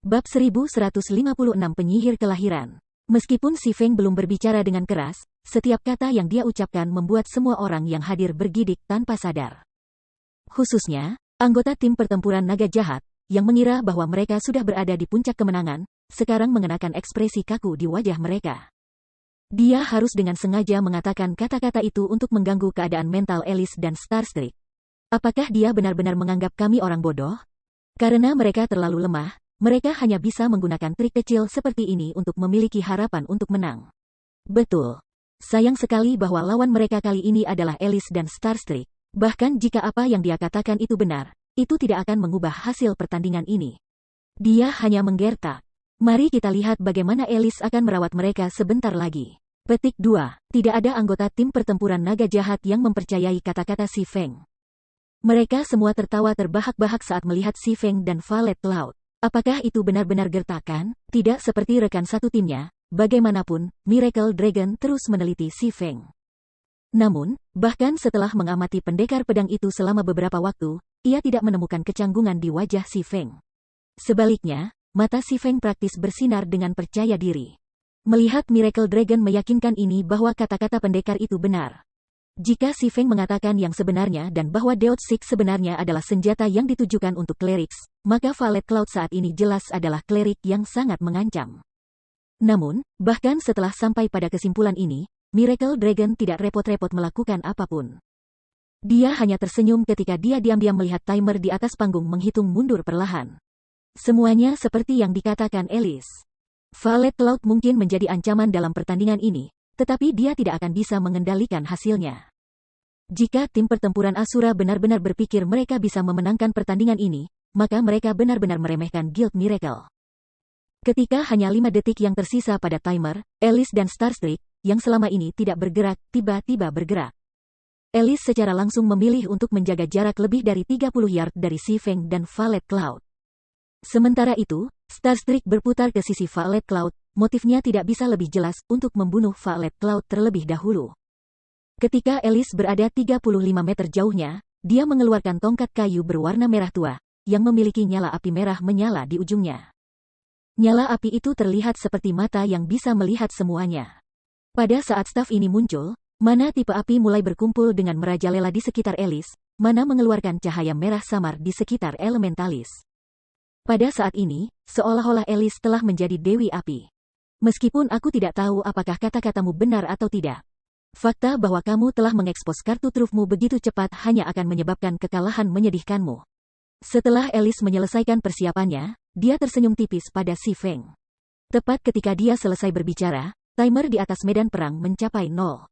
Bab 1156 Penyihir Kelahiran. Meskipun Si Feng belum berbicara dengan keras, setiap kata yang dia ucapkan membuat semua orang yang hadir bergidik tanpa sadar. Khususnya, anggota tim pertempuran naga jahat, yang mengira bahwa mereka sudah berada di puncak kemenangan, sekarang mengenakan ekspresi kaku di wajah mereka. Dia harus dengan sengaja mengatakan kata-kata itu untuk mengganggu keadaan mental Alice dan Starstreak. Apakah dia benar-benar menganggap kami orang bodoh? Karena mereka terlalu lemah, mereka hanya bisa menggunakan trik kecil seperti ini untuk memiliki harapan untuk menang. Betul. Sayang sekali bahwa lawan mereka kali ini adalah Alice dan Starstreak. Bahkan jika apa yang dia katakan itu benar, itu tidak akan mengubah hasil pertandingan ini. Dia hanya menggertak. Mari kita lihat bagaimana Alice akan merawat mereka sebentar lagi. Petik 2. Tidak ada anggota tim pertempuran naga jahat yang mempercayai kata-kata Si Feng. Mereka semua tertawa terbahak-bahak saat melihat Si Feng dan Violet Cloud. Apakah itu benar-benar gertakan? Tidak seperti rekan satu timnya, bagaimanapun, Miracle Dragon terus meneliti Si Feng. Namun, bahkan setelah mengamati pendekar pedang itu selama beberapa waktu, ia tidak menemukan kecanggungan di wajah Si Feng. Sebaliknya, mata Si Feng praktis bersinar dengan percaya diri. Melihat Miracle Dragon meyakinkan ini bahwa kata-kata pendekar itu benar. Jika Si Feng mengatakan yang sebenarnya dan bahwa Deot Six sebenarnya adalah senjata yang ditujukan untuk clerics, maka Violet Cloud saat ini jelas adalah klerik yang sangat mengancam. Namun, bahkan setelah sampai pada kesimpulan ini, Miracle Dragon tidak repot-repot melakukan apapun. Dia hanya tersenyum ketika dia diam-diam melihat timer di atas panggung menghitung mundur perlahan. Semuanya seperti yang dikatakan Alice. Violet Cloud mungkin menjadi ancaman dalam pertandingan ini, tetapi dia tidak akan bisa mengendalikan hasilnya. Jika tim pertempuran Asura benar-benar berpikir mereka bisa memenangkan pertandingan ini, maka mereka benar-benar meremehkan Guild Miracle. Ketika hanya 5 detik yang tersisa pada timer, Alice dan Starstreak, yang selama ini tidak bergerak, tiba-tiba bergerak. Alice secara langsung memilih untuk menjaga jarak lebih dari 30 yard dari Si Feng dan Violet Cloud. Sementara itu, Starstreak berputar ke sisi Violet Cloud. Motifnya tidak bisa lebih jelas untuk membunuh Violet Cloud terlebih dahulu. Ketika Alice berada 35 meter jauhnya, dia mengeluarkan tongkat kayu berwarna merah tua, yang memiliki nyala api merah menyala di ujungnya. Nyala api itu terlihat seperti mata yang bisa melihat semuanya. Pada saat staf ini muncul, mana tipe api mulai berkumpul dengan merajalela di sekitar Alice, mana mengeluarkan cahaya merah samar di sekitar elementalis. Pada saat ini, seolah-olah Alice telah menjadi Dewi Api. Meskipun aku tidak tahu apakah kata-katamu benar atau tidak. Fakta bahwa kamu telah mengekspos kartu trufmu begitu cepat hanya akan menyebabkan kekalahan menyedihkanmu. Setelah Alice menyelesaikan persiapannya, dia tersenyum tipis pada Si Feng. Tepat ketika dia selesai berbicara, timer di atas medan perang mencapai 0.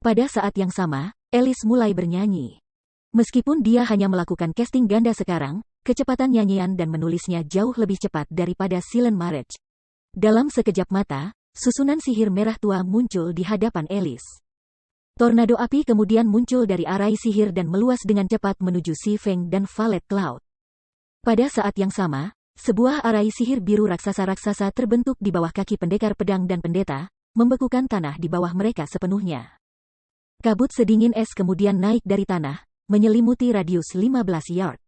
Pada saat yang sama, Alice mulai bernyanyi. Meskipun dia hanya melakukan casting ganda sekarang, kecepatan nyanyian dan menulisnya jauh lebih cepat daripada Silent Marriage. Dalam sekejap mata, susunan sihir merah tua muncul di hadapan Alice. Tornado api kemudian muncul dari arai sihir dan meluas dengan cepat menuju Si Feng dan Violet Cloud. Pada saat yang sama, sebuah arai sihir biru raksasa-raksasa terbentuk di bawah kaki pendekar pedang dan pendeta, membekukan tanah di bawah mereka sepenuhnya. Kabut sedingin es kemudian naik dari tanah, menyelimuti radius 15 yard.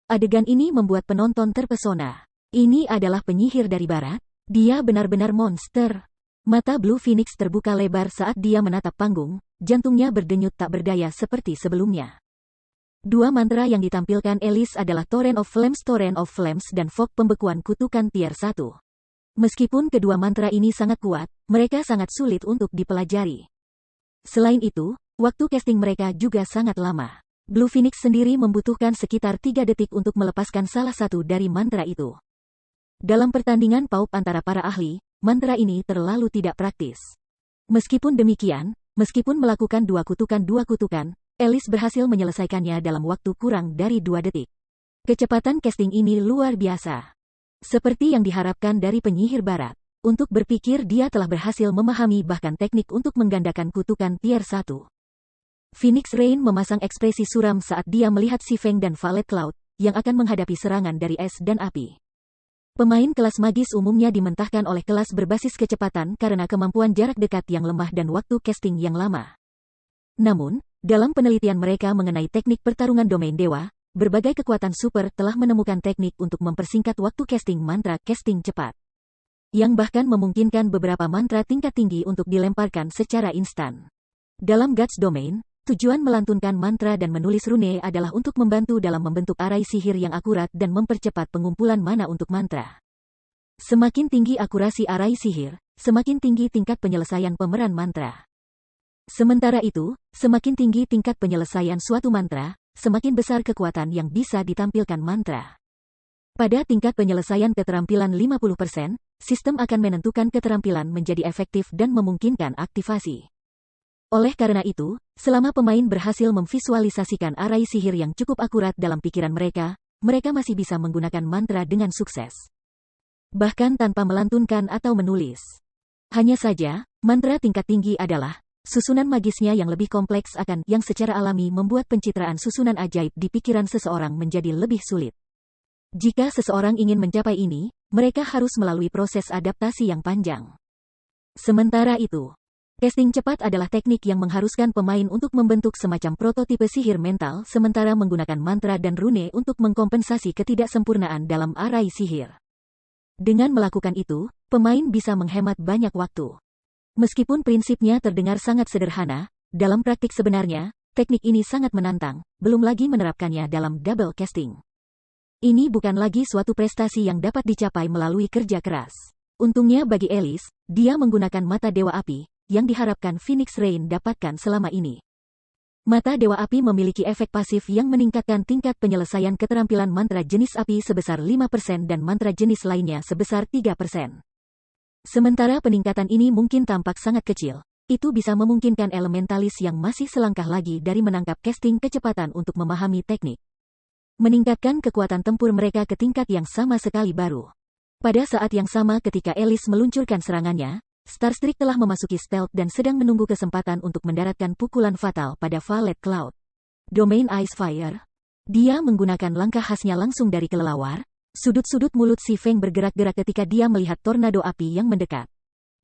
Adegan ini membuat penonton terpesona. Ini adalah penyihir dari barat? Dia benar-benar monster. Mata Blue Phoenix terbuka lebar saat dia menatap panggung, jantungnya berdenyut tak berdaya seperti sebelumnya. Dua mantra yang ditampilkan Alice adalah Torrent of Flames dan Fog pembekuan kutukan tier 1. Meskipun kedua mantra ini sangat kuat, mereka sangat sulit untuk dipelajari. Selain itu, waktu casting mereka juga sangat lama. Blue Phoenix sendiri membutuhkan sekitar 3 detik untuk melepaskan salah satu dari mantra itu. Dalam pertandingan paup antara para ahli, mantra ini terlalu tidak praktis. Meskipun demikian, meskipun melakukan dua kutukan, Alice berhasil menyelesaikannya dalam waktu kurang dari 2 detik. Kecepatan casting ini luar biasa. Seperti yang diharapkan dari penyihir barat. Untuk berpikir dia telah berhasil memahami bahkan teknik untuk menggandakan kutukan tier 1. Phoenix Rain memasang ekspresi suram saat dia melihat Si Feng dan Violet Cloud, yang akan menghadapi serangan dari es dan api. Pemain kelas magis umumnya dimentahkan oleh kelas berbasis kecepatan karena kemampuan jarak dekat yang lemah dan waktu casting yang lama. Namun, dalam penelitian mereka mengenai teknik pertarungan domain dewa, berbagai kekuatan super telah menemukan teknik untuk mempersingkat waktu casting mantra casting cepat, yang bahkan memungkinkan beberapa mantra tingkat tinggi untuk dilemparkan secara instan. Dalam Guts Domain, tujuan melantunkan mantra dan menulis rune adalah untuk membantu dalam membentuk arai sihir yang akurat dan mempercepat pengumpulan mana untuk mantra. Semakin tinggi akurasi arai sihir, semakin tinggi tingkat penyelesaian pemeran mantra. Sementara itu, semakin tinggi tingkat penyelesaian suatu mantra, semakin besar kekuatan yang bisa ditampilkan mantra. Pada tingkat penyelesaian keterampilan 50%, sistem akan menentukan keterampilan menjadi efektif dan memungkinkan aktivasi. Oleh karena itu, selama pemain berhasil memvisualisasikan arai sihir yang cukup akurat dalam pikiran mereka, mereka masih bisa menggunakan mantra dengan sukses. Bahkan tanpa melantunkan atau menulis. Hanya saja, mantra tingkat tinggi adalah susunan magisnya yang lebih kompleks yang secara alami membuat pencitraan susunan ajaib di pikiran seseorang menjadi lebih sulit. Jika seseorang ingin mencapai ini, mereka harus melalui proses adaptasi yang panjang. Sementara itu, casting cepat adalah teknik yang mengharuskan pemain untuk membentuk semacam prototipe sihir mental sementara menggunakan mantra dan rune untuk mengkompensasi ketidaksempurnaan dalam arai sihir. Dengan melakukan itu, pemain bisa menghemat banyak waktu. Meskipun prinsipnya terdengar sangat sederhana, dalam praktik sebenarnya, teknik ini sangat menantang, belum lagi menerapkannya dalam double casting. Ini bukan lagi suatu prestasi yang dapat dicapai melalui kerja keras. Untungnya bagi Alice, dia menggunakan mata Dewa Api, yang diharapkan Phoenix Rain dapatkan selama ini. Mata Dewa Api memiliki efek pasif yang meningkatkan tingkat penyelesaian keterampilan mantra jenis api sebesar 5% dan mantra jenis lainnya sebesar 3%. Sementara peningkatan ini mungkin tampak sangat kecil, itu bisa memungkinkan elementalis yang masih selangkah lagi dari menangkap casting kecepatan untuk memahami teknik. Meningkatkan kekuatan tempur mereka ke tingkat yang sama sekali baru. Pada saat yang sama ketika Alice meluncurkan serangannya, Starstreak telah memasuki stealth dan sedang menunggu kesempatan untuk mendaratkan pukulan fatal pada Violet Cloud. Domain Ice Fire. Dia menggunakan langkah khasnya langsung dari kelelawar. Sudut-sudut mulut si Feng bergerak-gerak ketika dia melihat tornado api yang mendekat.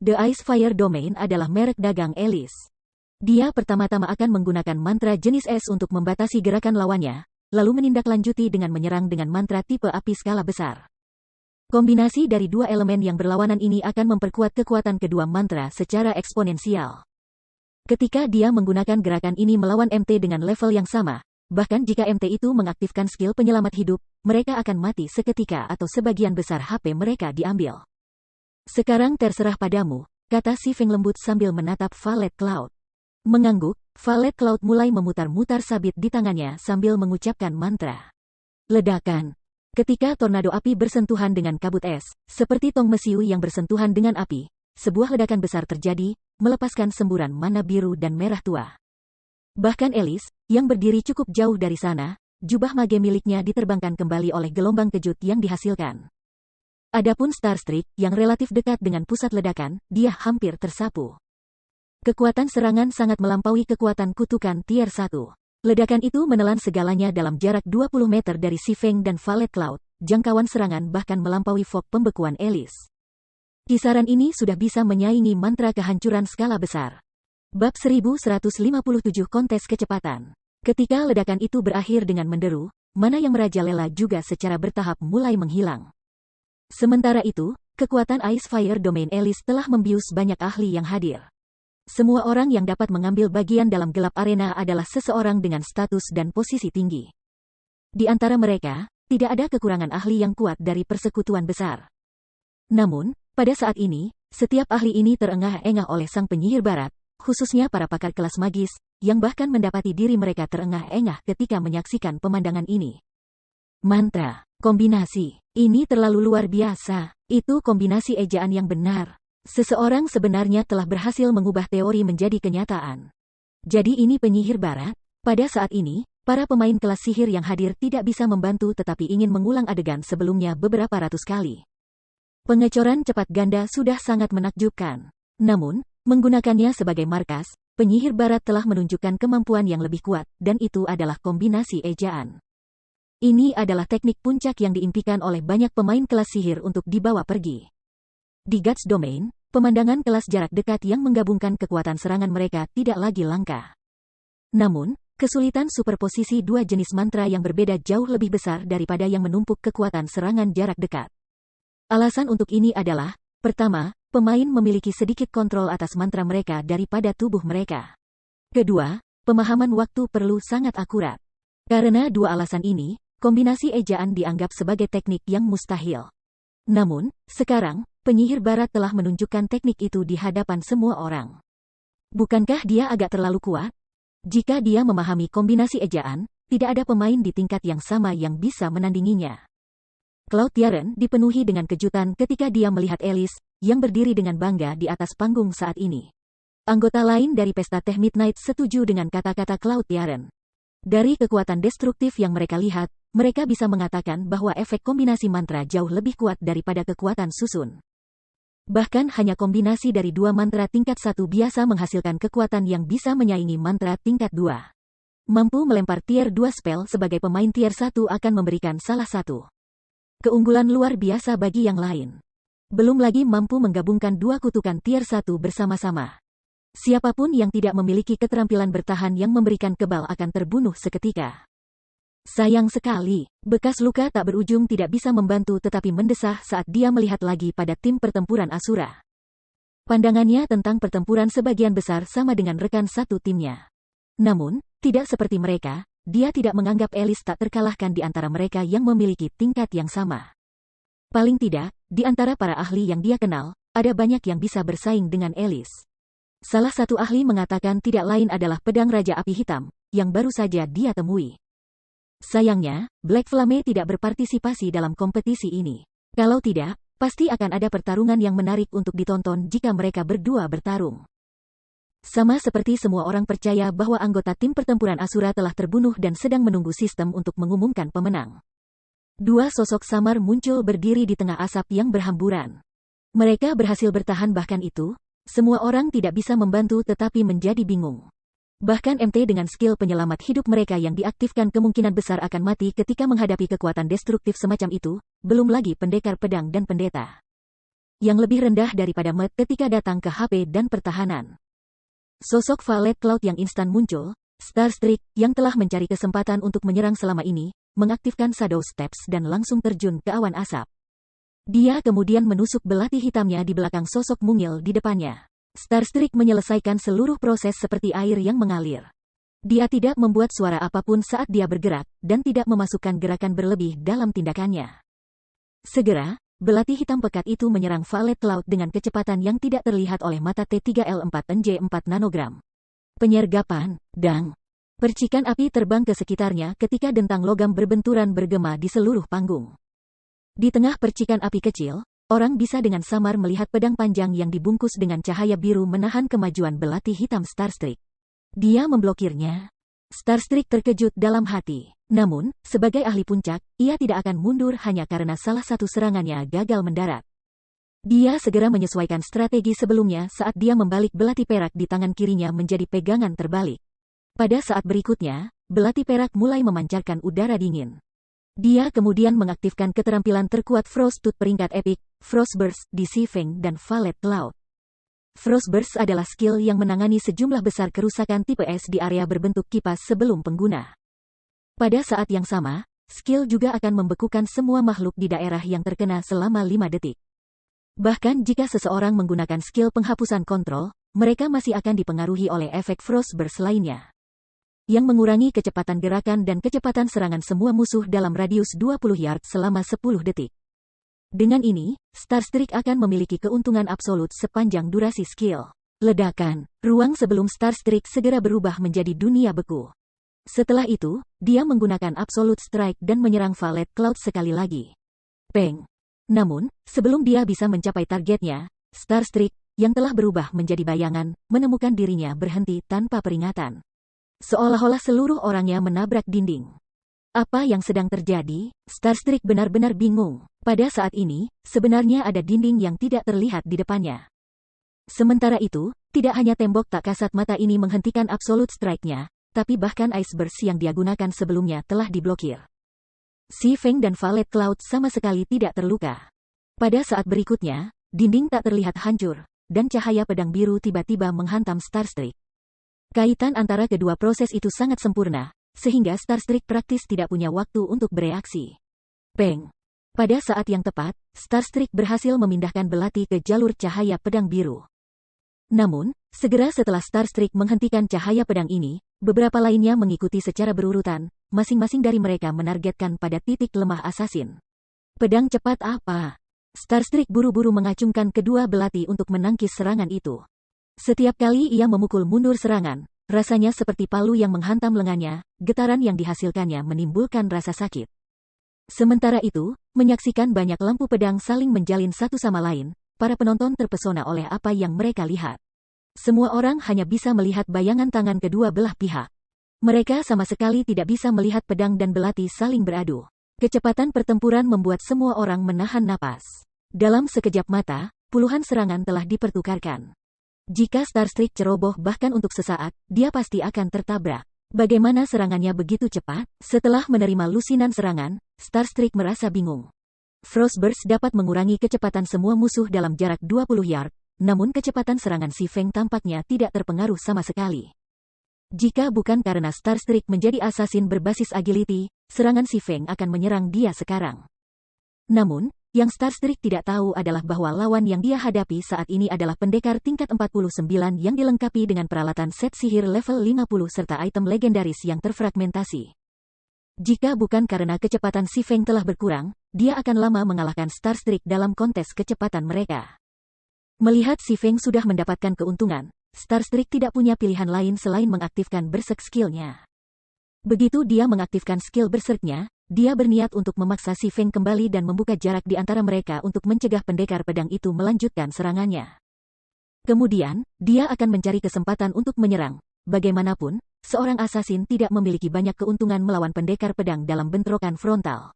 The Ice Fire Domain adalah merek dagang Alice. Dia pertama-tama akan menggunakan mantra jenis es untuk membatasi gerakan lawannya, lalu menindaklanjuti dengan menyerang dengan mantra tipe api skala besar. Kombinasi dari dua elemen yang berlawanan ini akan memperkuat kekuatan kedua mantra secara eksponensial. Ketika dia menggunakan gerakan ini melawan MT dengan level yang sama, bahkan jika MT itu mengaktifkan skill penyelamat hidup, mereka akan mati seketika atau sebagian besar HP mereka diambil. Sekarang terserah padamu, kata si Feng lembut sambil menatap Violet Cloud. Mengangguk, Violet Cloud mulai memutar-mutar sabit di tangannya sambil mengucapkan mantra. Ledakan. Ketika tornado api bersentuhan dengan kabut es, seperti tong mesiu yang bersentuhan dengan api, sebuah ledakan besar terjadi, melepaskan semburan mana biru dan merah tua. Bahkan Alice, yang berdiri cukup jauh dari sana, jubah mage miliknya diterbangkan kembali oleh gelombang kejut yang dihasilkan. Adapun Starstreak, yang relatif dekat dengan pusat ledakan, dia hampir tersapu. Kekuatan serangan sangat melampaui kekuatan kutukan tier 1. Ledakan itu menelan segalanya dalam jarak 20 meter dari si Feng dan Violet Cloud, jangkauan serangan bahkan melampaui fog pembekuan Alice. Kisaran ini sudah bisa menyaingi mantra kehancuran skala besar. Bab 1157 Kontes Kecepatan. Ketika ledakan itu berakhir dengan menderu, mana yang merajalela juga secara bertahap mulai menghilang. Sementara itu, kekuatan Ice Fire Domain Alice telah membius banyak ahli yang hadir. Semua orang yang dapat mengambil bagian dalam gelap arena adalah seseorang dengan status dan posisi tinggi. Di antara mereka, tidak ada kekurangan ahli yang kuat dari persekutuan besar. Namun, pada saat ini, setiap ahli ini terengah-engah oleh sang penyihir barat, khususnya para pakar kelas magis, yang bahkan mendapati diri mereka terengah-engah ketika menyaksikan pemandangan ini. Mantra, kombinasi, ini terlalu luar biasa, itu kombinasi ejaan yang benar. Seseorang sebenarnya telah berhasil mengubah teori menjadi kenyataan. Jadi ini penyihir barat? Pada saat ini, para pemain kelas sihir yang hadir tidak bisa membantu tetapi ingin mengulang adegan sebelumnya beberapa ratus kali. Pengecoran cepat ganda sudah sangat menakjubkan. Namun, menggunakannya sebagai markas, penyihir barat telah menunjukkan kemampuan yang lebih kuat, dan itu adalah kombinasi ejaan. Ini adalah teknik puncak yang diimpikan oleh banyak pemain kelas sihir untuk dibawa pergi. Di Guts Domain, pemandangan kelas jarak dekat yang menggabungkan kekuatan serangan mereka tidak lagi langka. Namun, Kesulitan superposisi dua jenis mantra yang berbeda jauh lebih besar daripada yang menumpuk kekuatan serangan jarak dekat. Alasan untuk ini adalah, pertama, pemain memiliki sedikit kontrol atas mantra mereka daripada tubuh mereka. Kedua, pemahaman waktu perlu sangat akurat. Karena dua alasan ini, kombinasi ejaan dianggap sebagai teknik yang mustahil. Namun, sekarang, penyihir barat telah menunjukkan teknik itu di hadapan semua orang. Bukankah dia agak terlalu kuat? Jika dia memahami kombinasi ejaan, tidak ada pemain di tingkat yang sama yang bisa menandinginya. Cloud Yaren dipenuhi dengan kejutan ketika dia melihat Alice, yang berdiri dengan bangga di atas panggung saat ini. Anggota lain dari pesta teh Midnight setuju dengan kata-kata Cloud Yaren. Dari kekuatan destruktif yang mereka lihat, mereka bisa mengatakan bahwa efek kombinasi mantra jauh lebih kuat daripada kekuatan susun. Bahkan hanya kombinasi dari dua mantra tingkat 1 biasa menghasilkan kekuatan yang bisa menyaingi mantra tingkat 2. Mampu melempar tier 2 spell sebagai pemain tier 1 akan memberikan salah satu keunggulan luar biasa bagi yang lain. Belum lagi mampu menggabungkan dua kutukan tier 1 bersama-sama. Siapapun yang tidak memiliki keterampilan bertahan yang memberikan kebal akan terbunuh seketika. Sayang sekali, bekas luka tak berujung tidak bisa membantu tetapi mendesah saat dia melihat lagi pada tim pertempuran Asura. Pandangannya tentang pertempuran sebagian besar sama dengan rekan satu timnya. Namun, tidak seperti mereka, dia tidak menganggap Alice tak terkalahkan di antara mereka yang memiliki tingkat yang sama. Paling tidak, di antara para ahli yang dia kenal, ada banyak yang bisa bersaing dengan Alice. Salah satu ahli mengatakan tidak lain adalah pedang Raja Api Hitam, yang baru saja dia temui. Sayangnya, Black Flame tidak berpartisipasi dalam kompetisi ini. Kalau tidak, pasti akan ada pertarungan yang menarik untuk ditonton jika mereka berdua bertarung. Sama seperti semua orang percaya bahwa anggota tim pertempuran Asura telah terbunuh dan sedang menunggu sistem untuk mengumumkan pemenang. Dua sosok samar muncul berdiri di tengah asap yang berhamburan. Mereka berhasil bertahan bahkan itu, semua orang tidak bisa membantu tetapi menjadi bingung. Bahkan MT dengan skill penyelamat hidup mereka yang diaktifkan kemungkinan besar akan mati ketika menghadapi kekuatan destruktif semacam itu, belum lagi pendekar pedang dan pendeta. Yang lebih rendah daripada Met ketika datang ke HP dan pertahanan. Sosok Violet Cloud yang instan muncul, Starstreak, yang telah mencari kesempatan untuk menyerang selama ini, mengaktifkan Shadow Steps dan langsung terjun ke awan asap. Dia kemudian menusuk belati hitamnya di belakang sosok mungil di depannya. Starstreak menyelesaikan seluruh proses seperti air yang mengalir. Dia tidak membuat suara apapun saat dia bergerak, dan tidak memasukkan gerakan berlebih dalam tindakannya. Segera, belati hitam pekat itu menyerang Violet Cloud dengan kecepatan yang tidak terlihat oleh mata T3L4NJ4 nanogram. Penyergapan, dang. Percikan api terbang ke sekitarnya ketika dentang logam berbenturan bergema di seluruh panggung. Di tengah percikan api kecil, orang bisa dengan samar melihat pedang panjang yang dibungkus dengan cahaya biru menahan kemajuan belati hitam Starstreak. Dia memblokirnya. Starstreak terkejut dalam hati. Namun, sebagai ahli puncak, ia tidak akan mundur hanya karena salah satu serangannya gagal mendarat. Dia segera menyesuaikan strategi sebelumnya saat dia membalik belati perak di tangan kirinya menjadi pegangan terbalik. Pada saat berikutnya, belati perak mulai memancarkan udara dingin. Dia kemudian mengaktifkan keterampilan terkuat Frosttooth peringkat epik, Frostburst, di Sifeng dan Violet Cloud. Frostburst adalah skill yang menangani sejumlah besar kerusakan tipe S di area berbentuk kipas sebelum pengguna. Pada saat yang sama, skill juga akan membekukan semua makhluk di daerah yang terkena selama 5 detik. Bahkan jika seseorang menggunakan skill penghapusan kontrol, mereka masih akan dipengaruhi oleh efek Frostburst lainnya, yang mengurangi kecepatan gerakan dan kecepatan serangan semua musuh dalam radius 20 yard selama 10 detik. Dengan ini, Starstreak akan memiliki keuntungan absolut sepanjang durasi skill. Ledakan, ruang sebelum Starstreak segera berubah menjadi dunia beku. Setelah itu, dia menggunakan Absolute Strike dan menyerang Violet Cloud sekali lagi. Peng. Namun, sebelum dia bisa mencapai targetnya, Starstreak, yang telah berubah menjadi bayangan, menemukan dirinya berhenti tanpa peringatan. Seolah-olah seluruh orangnya menabrak dinding. Apa yang sedang terjadi? Starstreak benar-benar bingung. Pada saat ini, sebenarnya ada dinding yang tidak terlihat di depannya. Sementara itu, tidak hanya tembok tak kasat mata ini menghentikan Absolute Strike-nya, tapi bahkan Ice Burst yang dia gunakan sebelumnya telah diblokir. Sifeng dan Violet Cloud sama sekali tidak terluka. Pada saat berikutnya, dinding tak terlihat hancur, dan cahaya pedang biru tiba-tiba menghantam Starstreak. Kaitan antara kedua proses itu sangat sempurna, sehingga Starstreak praktis tidak punya waktu untuk bereaksi. Peng. Pada saat yang tepat, Starstreak berhasil memindahkan belati ke jalur cahaya pedang biru. Namun, segera setelah Starstreak menghentikan cahaya pedang ini, beberapa lainnya mengikuti secara berurutan, masing-masing dari mereka menargetkan pada titik lemah asasin. Pedang cepat apa? Starstreak buru-buru mengacungkan kedua belati untuk menangkis serangan itu. Setiap kali ia memukul mundur serangan, rasanya seperti palu yang menghantam lengannya, getaran yang dihasilkannya menimbulkan rasa sakit. Sementara itu, menyaksikan banyak lampu pedang saling menjalin satu sama lain, para penonton terpesona oleh apa yang mereka lihat. Semua orang hanya bisa melihat bayangan tangan kedua belah pihak. Mereka sama sekali tidak bisa melihat pedang dan belati saling beradu. Kecepatan pertempuran membuat semua orang menahan napas. Dalam sekejap mata, puluhan serangan telah dipertukarkan. Jika Starstreak ceroboh bahkan untuk sesaat, dia pasti akan tertabrak. Bagaimana serangannya begitu cepat? Setelah menerima lusinan serangan, Starstreak merasa bingung. Frostburst dapat mengurangi kecepatan semua musuh dalam jarak 20 yard, namun kecepatan serangan si Feng tampaknya tidak terpengaruh sama sekali. Jika bukan karena Starstreak menjadi assassin berbasis agility, serangan si Feng akan menyerang dia sekarang. Namun, yang Starstreak tidak tahu adalah bahwa lawan yang dia hadapi saat ini adalah pendekar tingkat 49 yang dilengkapi dengan peralatan set sihir level 50 serta item legendaris yang terfragmentasi. Jika bukan karena kecepatan si Feng telah berkurang, dia akan lama mengalahkan Starstreak dalam kontes kecepatan mereka. Melihat si Feng sudah mendapatkan keuntungan, Starstreak tidak punya pilihan lain selain mengaktifkan berserk skill-nya. Begitu dia mengaktifkan skill berserknya, dia berniat untuk memaksa si Feng kembali dan membuka jarak di antara mereka untuk mencegah pendekar pedang itu melanjutkan serangannya. Kemudian, dia akan mencari kesempatan untuk menyerang. Bagaimanapun, seorang assassin tidak memiliki banyak keuntungan melawan pendekar pedang dalam bentrokan frontal.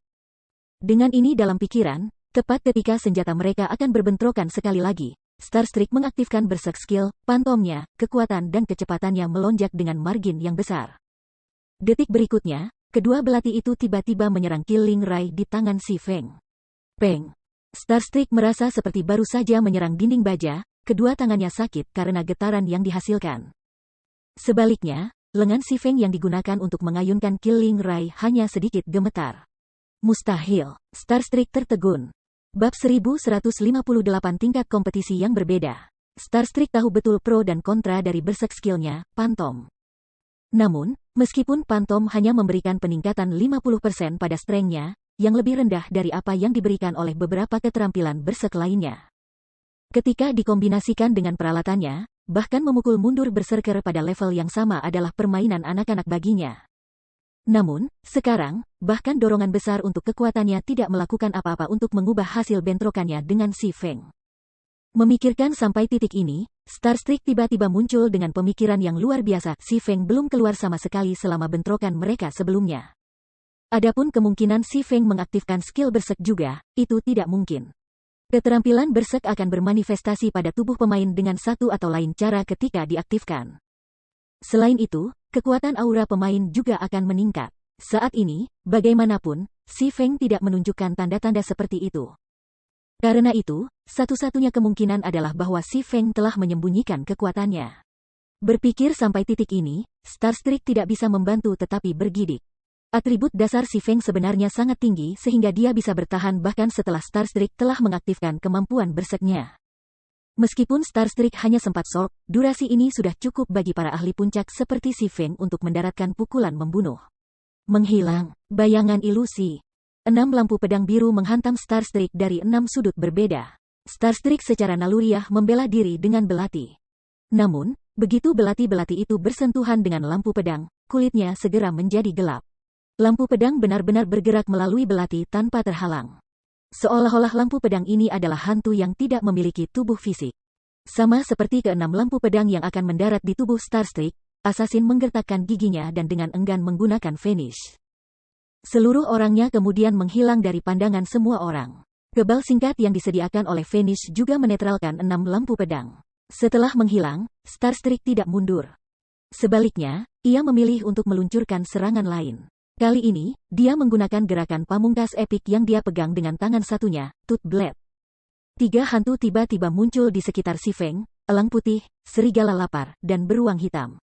Dengan ini dalam pikiran, tepat ketika senjata mereka akan berbentrokan sekali lagi, Starstreak mengaktifkan berserk skill, pantomnya, kekuatan dan kecepatannya melonjak dengan margin yang besar. Detik berikutnya, kedua belati itu tiba-tiba menyerang Killing Ray di tangan si Feng. Peng. Starstreak merasa seperti baru saja menyerang dinding baja, kedua tangannya sakit karena getaran yang dihasilkan. Sebaliknya, lengan si Feng yang digunakan untuk mengayunkan Killing Ray hanya sedikit gemetar. Mustahil. Starstreak tertegun. Bab 1158 tingkat kompetisi yang berbeda. Starstreak tahu betul pro dan kontra dari berserk skill-nya, Pantom. Namun, meskipun Pantom hanya memberikan peningkatan 50% pada strength-nya, yang lebih rendah dari apa yang diberikan oleh beberapa keterampilan berserk lainnya. Ketika dikombinasikan dengan peralatannya, bahkan memukul mundur berserker pada level yang sama adalah permainan anak-anak baginya. Namun, sekarang, bahkan dorongan besar untuk kekuatannya tidak melakukan apa-apa untuk mengubah hasil bentrokannya dengan si Feng. Memikirkan sampai titik ini, Starstreak tiba-tiba muncul dengan pemikiran yang luar biasa. Si Feng belum keluar sama sekali selama bentrokan mereka sebelumnya. Adapun kemungkinan si Feng mengaktifkan skill berserk juga, itu tidak mungkin. Keterampilan berserk akan bermanifestasi pada tubuh pemain dengan satu atau lain cara ketika diaktifkan. Selain itu, kekuatan aura pemain juga akan meningkat. Saat ini, bagaimanapun, si Feng tidak menunjukkan tanda-tanda seperti itu. Karena itu, satu-satunya kemungkinan adalah bahwa si Feng telah menyembunyikan kekuatannya. Berpikir sampai titik ini, Starstreak tidak bisa membantu tetapi bergidik. Atribut dasar si Feng sebenarnya sangat tinggi sehingga dia bisa bertahan bahkan setelah Starstreak telah mengaktifkan kemampuan berserknya. Meskipun Starstreak hanya sempat shock, durasi ini sudah cukup bagi para ahli puncak seperti si Feng untuk mendaratkan pukulan membunuh. Menghilang, bayangan ilusi. 6 lampu pedang biru menghantam Starstreak dari 6 sudut berbeda. Starstreak secara naluriah membela diri dengan belati. Namun, begitu belati-belati itu bersentuhan dengan lampu pedang, kulitnya segera menjadi gelap. Lampu pedang benar-benar bergerak melalui belati tanpa terhalang. Seolah-olah lampu pedang ini adalah hantu yang tidak memiliki tubuh fisik. Sama seperti keenam lampu pedang yang akan mendarat di tubuh Starstreak, assassin menggertakkan giginya dan dengan enggan menggunakan finish. Seluruh orangnya kemudian menghilang dari pandangan semua orang. Kebal singkat yang disediakan oleh finish juga menetralkan 6 lampu pedang. Setelah menghilang, Starstreak tidak mundur. Sebaliknya, ia memilih untuk meluncurkan serangan lain. Kali ini, dia menggunakan gerakan pamungkas epik yang dia pegang dengan tangan satunya, Tooth Blade. 3 hantu tiba-tiba muncul di sekitar si Feng, elang putih, serigala lapar, dan beruang hitam.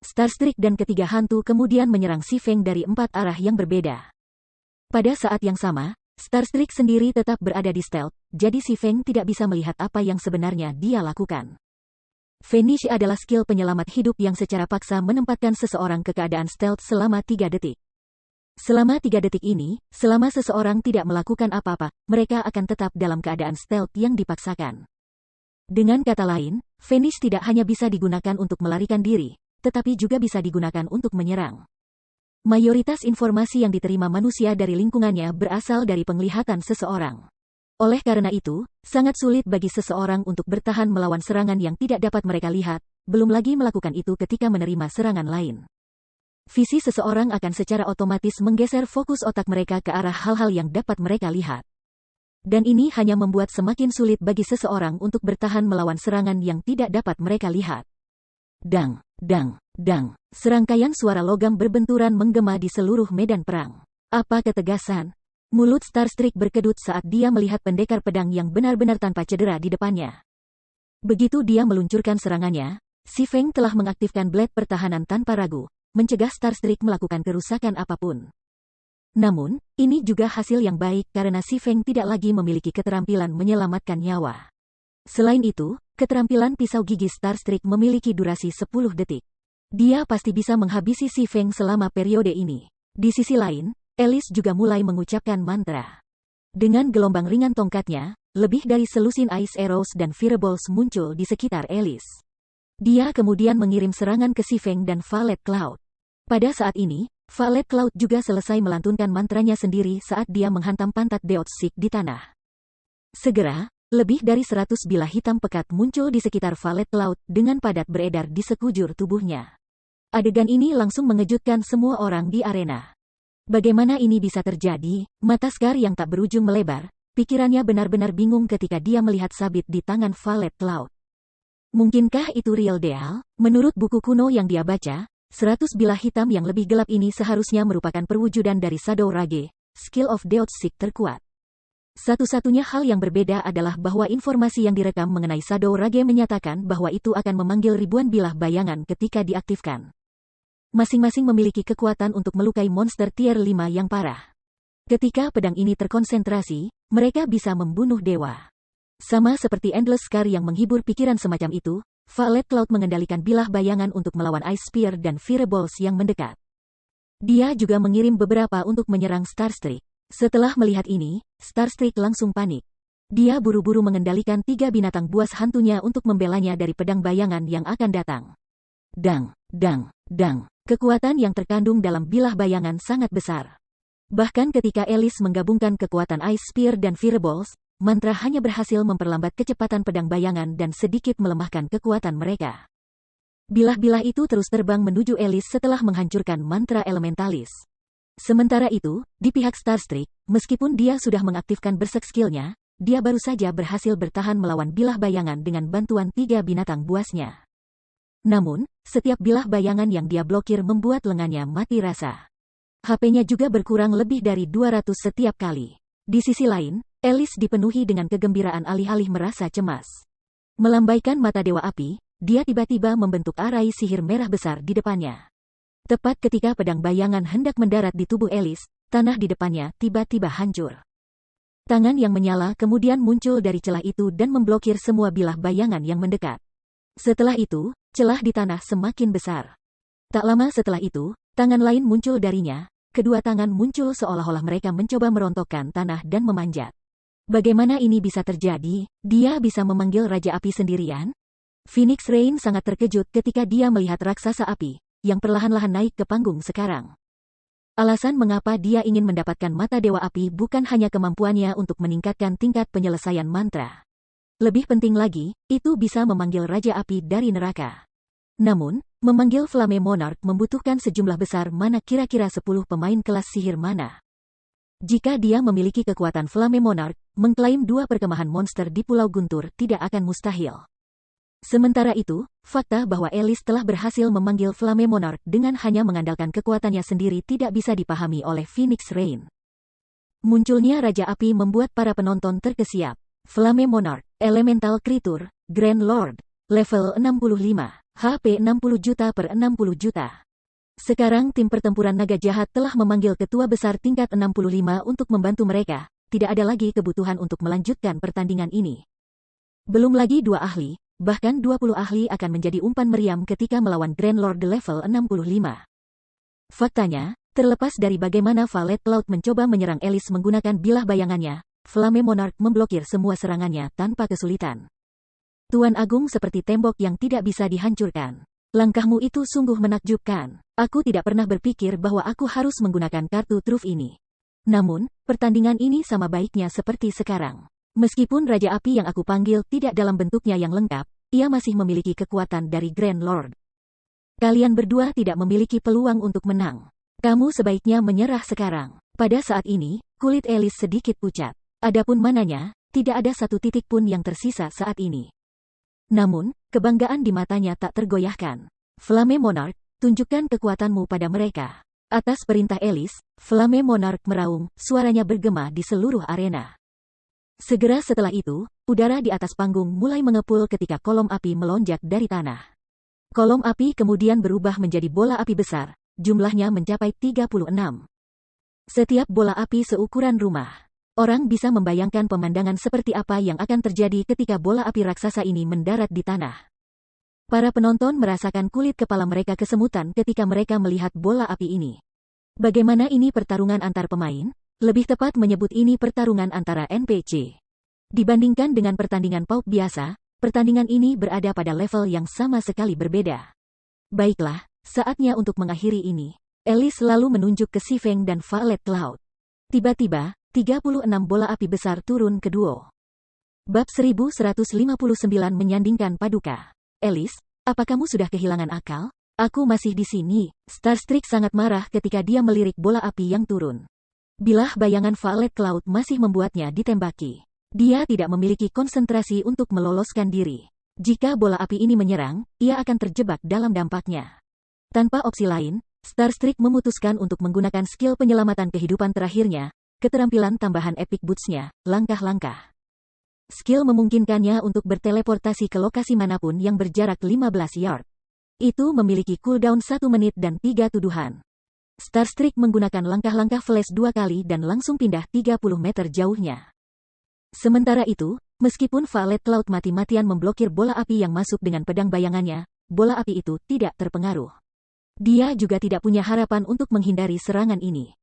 Starstreak dan ketiga hantu kemudian menyerang Si Feng dari 4 arah yang berbeda. Pada saat yang sama, Starstreak sendiri tetap berada di stealth, jadi Si Feng tidak bisa melihat apa yang sebenarnya dia lakukan. Vanish adalah skill penyelamat hidup yang secara paksa menempatkan seseorang ke keadaan stealth selama 3 detik. Selama 3 detik ini, selama seseorang tidak melakukan apa-apa, mereka akan tetap dalam keadaan stealth yang dipaksakan. Dengan kata lain, Vanish tidak hanya bisa digunakan untuk melarikan diri, tetapi juga bisa digunakan untuk menyerang. Mayoritas informasi yang diterima manusia dari lingkungannya berasal dari penglihatan seseorang. Oleh karena itu, sangat sulit bagi seseorang untuk bertahan melawan serangan yang tidak dapat mereka lihat, belum lagi melakukan itu ketika menerima serangan lain. Visi seseorang akan secara otomatis menggeser fokus otak mereka ke arah hal-hal yang dapat mereka lihat. Dan ini hanya membuat semakin sulit bagi seseorang untuk bertahan melawan serangan yang tidak dapat mereka lihat. Dang, dang, dang. Serangkaian suara logam berbenturan menggema di seluruh medan perang. Apa ketegasan? Mulut Starstreak berkedut saat dia melihat pendekar pedang yang benar-benar tanpa cedera di depannya. Begitu dia meluncurkan serangannya, Si Feng telah mengaktifkan blade pertahanan tanpa ragu, mencegah Starstreak melakukan kerusakan apapun. Namun, ini juga hasil yang baik karena Si Feng tidak lagi memiliki keterampilan menyelamatkan nyawa. Selain itu, keterampilan pisau gigi Starstreak memiliki durasi 10 detik. Dia pasti bisa menghabisi Si Feng selama periode ini. Di sisi lain, Alice juga mulai mengucapkan mantra. Dengan gelombang ringan tongkatnya, lebih dari selusin ice arrows dan fireballs muncul di sekitar Alice. Dia kemudian mengirim serangan ke Si Feng dan Violet Cloud. Pada saat ini, Violet Cloud juga selesai melantunkan mantranya sendiri saat dia menghantam pantat Deotsik di tanah. Segera, lebih dari 100 bilah hitam pekat muncul di sekitar Violet Cloud dengan padat beredar di sekujur tubuhnya. Adegan ini langsung mengejutkan semua orang di arena. Bagaimana ini bisa terjadi? Mata Scar yang tak berujung melebar, pikirannya benar-benar bingung ketika dia melihat sabit di tangan Violet Cloud. Mungkinkah itu real deal? Menurut buku kuno yang dia baca, 100 bilah hitam yang lebih gelap ini seharusnya merupakan perwujudan dari Shadow Rage, skill of Deotsik terkuat. Satu-satunya hal yang berbeda adalah bahwa informasi yang direkam mengenai Shadow Rage menyatakan bahwa itu akan memanggil ribuan bilah bayangan ketika diaktifkan. Masing-masing memiliki kekuatan untuk melukai monster tier 5 yang parah. Ketika pedang ini terkonsentrasi, mereka bisa membunuh dewa. Sama seperti Endless Scar yang menghibur pikiran semacam itu, Violet Cloud mengendalikan bilah bayangan untuk melawan Ice Spear dan Fireballs yang mendekat. Dia juga mengirim beberapa untuk menyerang Starstreak. Setelah melihat ini, Starstreak langsung panik. Dia buru-buru mengendalikan 3 binatang buas hantunya untuk membelanya dari pedang bayangan yang akan datang. Dang, dang, dang. Kekuatan yang terkandung dalam bilah bayangan sangat besar. Bahkan ketika Alice menggabungkan kekuatan Ice Spear dan Fireballs, mantra hanya berhasil memperlambat kecepatan pedang bayangan dan sedikit melemahkan kekuatan mereka. Bilah-bilah itu terus terbang menuju Alice setelah menghancurkan mantra elementalis. Sementara itu, di pihak Starstreak, meskipun dia sudah mengaktifkan berserk skill-nya, dia baru saja berhasil bertahan melawan bilah bayangan dengan bantuan 3 binatang buasnya. Namun, setiap bilah bayangan yang dia blokir membuat lengannya mati rasa. HP-nya juga berkurang lebih dari 200 setiap kali. Di sisi lain, Alice dipenuhi dengan kegembiraan alih-alih merasa cemas. Melambaikan mata Dewa Api, dia tiba-tiba membentuk arai sihir merah besar di depannya. Tepat ketika pedang bayangan hendak mendarat di tubuh Alice, tanah di depannya tiba-tiba hancur. Tangan yang menyala kemudian muncul dari celah itu dan memblokir semua bilah bayangan yang mendekat. Setelah itu, celah di tanah semakin besar. Tak lama setelah itu, tangan lain muncul darinya, kedua tangan muncul seolah-olah mereka mencoba merontokkan tanah dan memanjat. Bagaimana ini bisa terjadi? Dia bisa memanggil Raja Api sendirian? Phoenix Rain sangat terkejut ketika dia melihat raksasa api yang perlahan-lahan naik ke panggung sekarang. Alasan mengapa dia ingin mendapatkan mata Dewa Api bukan hanya kemampuannya untuk meningkatkan tingkat penyelesaian mantra. Lebih penting lagi, itu bisa memanggil Raja Api dari neraka. Namun, memanggil Flame Monarch membutuhkan sejumlah besar mana kira-kira 10 pemain kelas sihir mana. Jika dia memiliki kekuatan Flame Monarch, mengklaim 2 perkemahan monster di Pulau Guntur tidak akan mustahil. Sementara itu, fakta bahwa Alice telah berhasil memanggil Flame Monarch dengan hanya mengandalkan kekuatannya sendiri tidak bisa dipahami oleh Phoenix Rain. Munculnya Raja Api membuat para penonton terkesiap. Flame Monarch, Elemental Creature, Grand Lord, level 65. HP 60 juta per 60 juta. Sekarang tim pertempuran naga jahat telah memanggil ketua besar tingkat 65 untuk membantu mereka. Tidak ada lagi kebutuhan untuk melanjutkan pertandingan ini. Belum lagi 2 ahli, bahkan 20 ahli akan menjadi umpan meriam ketika melawan Grand Lord level 65. Faktanya, terlepas dari bagaimana Valet Cloud mencoba menyerang Alice menggunakan bilah bayangannya, Flame Monarch memblokir semua serangannya tanpa kesulitan. Tuan Agung seperti tembok yang tidak bisa dihancurkan. Langkahmu itu sungguh menakjubkan. Aku tidak pernah berpikir bahwa aku harus menggunakan kartu truf ini. Namun, pertandingan ini sama baiknya seperti sekarang. Meskipun Raja Api yang aku panggil tidak dalam bentuknya yang lengkap, ia masih memiliki kekuatan dari Grand Lord. Kalian berdua tidak memiliki peluang untuk menang. Kamu sebaiknya menyerah sekarang. Pada saat ini, kulit Alice sedikit pucat. Adapun mananya, tidak ada satu titik pun yang tersisa saat ini. Namun, kebanggaan di matanya tak tergoyahkan. Flame Monarch, tunjukkan kekuatanmu pada mereka. Atas perintah Alice, Flame Monarch meraung, suaranya bergema di seluruh arena. Segera setelah itu, udara di atas panggung mulai mengepul ketika kolom api melonjak dari tanah. Kolom api kemudian berubah menjadi bola api besar, jumlahnya mencapai 36. Setiap bola api seukuran rumah. Orang bisa membayangkan pemandangan seperti apa yang akan terjadi ketika bola api raksasa ini mendarat di tanah. Para penonton merasakan kulit kepala mereka kesemutan ketika mereka melihat bola api ini. Bagaimana ini pertarungan antar pemain? Lebih tepat menyebut ini pertarungan antara NPC. Dibandingkan dengan pertandingan PoE biasa, pertandingan ini berada pada level yang sama sekali berbeda. Baiklah, saatnya untuk mengakhiri ini. Alice lalu menunjuk ke Xifeng dan Valet Cloud. Tiba-tiba, 36 bola api besar turun ke duo. Bab 1159 menyandingkan paduka. Alice, apa kamu sudah kehilangan akal? Aku masih di sini. Starstreak sangat marah ketika dia melirik bola api yang turun. Bilah bayangan Valet Cloud masih membuatnya ditembaki. Dia tidak memiliki konsentrasi untuk meloloskan diri. Jika bola api ini menyerang, ia akan terjebak dalam dampaknya. Tanpa opsi lain, Starstreak memutuskan untuk menggunakan skill penyelamatan kehidupan terakhirnya, keterampilan tambahan Epic Boots-nya, langkah-langkah. Skill memungkinkannya untuk berteleportasi ke lokasi manapun yang berjarak 15 yard. Itu memiliki cooldown 1 menit dan 3 tuduhan. Starstreak menggunakan langkah-langkah flash 2 kali dan langsung pindah 30 meter jauhnya. Sementara itu, meskipun Valet Cloud mati-matian memblokir bola api yang masuk dengan pedang bayangannya, bola api itu tidak terpengaruh. Dia juga tidak punya harapan untuk menghindari serangan ini.